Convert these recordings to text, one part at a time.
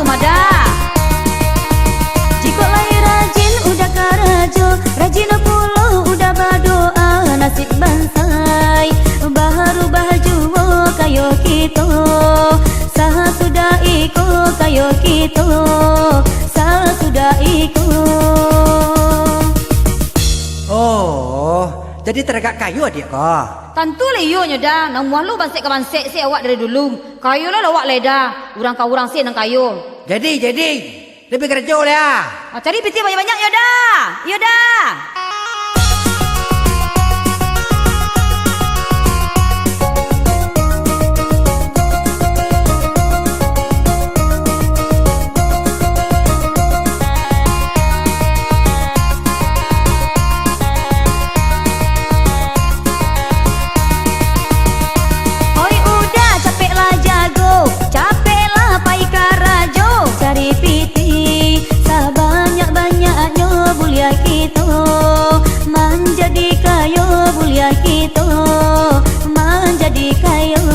mada. Jika lahir rajin udah karajo, rajin pulo udah berdoa, nasib bansai baharu bahajuwo kayo kito, sah sudah iko kayo kito, sah sudah iko. Oh, jadi teragak kayu adik kau. Tentu leyo nyoda, nang muah lu bansek ke bansek si awak dari dulu. Kayu lah awak leda, urang kau urang si nang kayu. Jadi lebih kerja ya. Cari piti banyak-banyak yoda, yoda. Menjadi kayo bulia kita, menjadi kayo.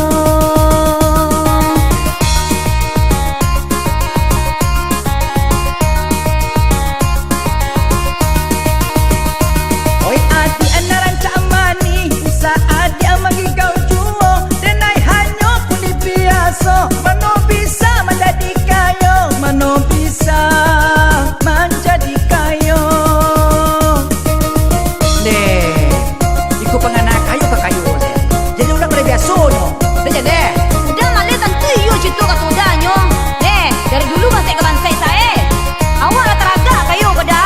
Oi ati anaran cak mani, saat dia magi kau juo, denai hanyo puli biasa, mano bisa menjadi kayo, mano bisa menjadi kayo. Penganak kayu ke kayu deh. Jadi udah boleh biasa no. Udah deh. Udah malih tentu iyo jitu kat udahnya. Dari dulu bansek ke bansek saya. Awak lah teraga kayu pada.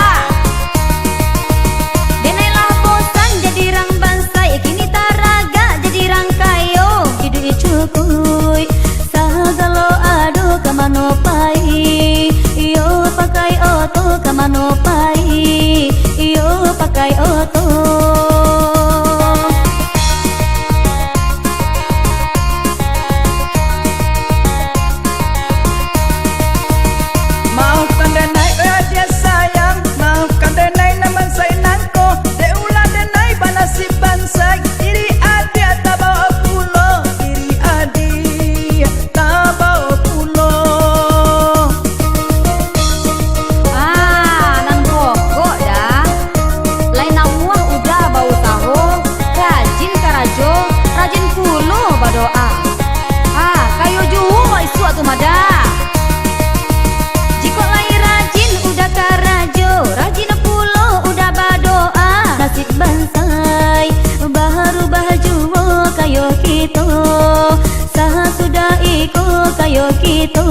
Denailah bosan jadi rang bansai, kini taraga jadi rang kayu. Hidup cukuy. Sagalo ado kamano pai. Iyo pakai oto kamano pai. Iyo pakai oto. Kayo kita,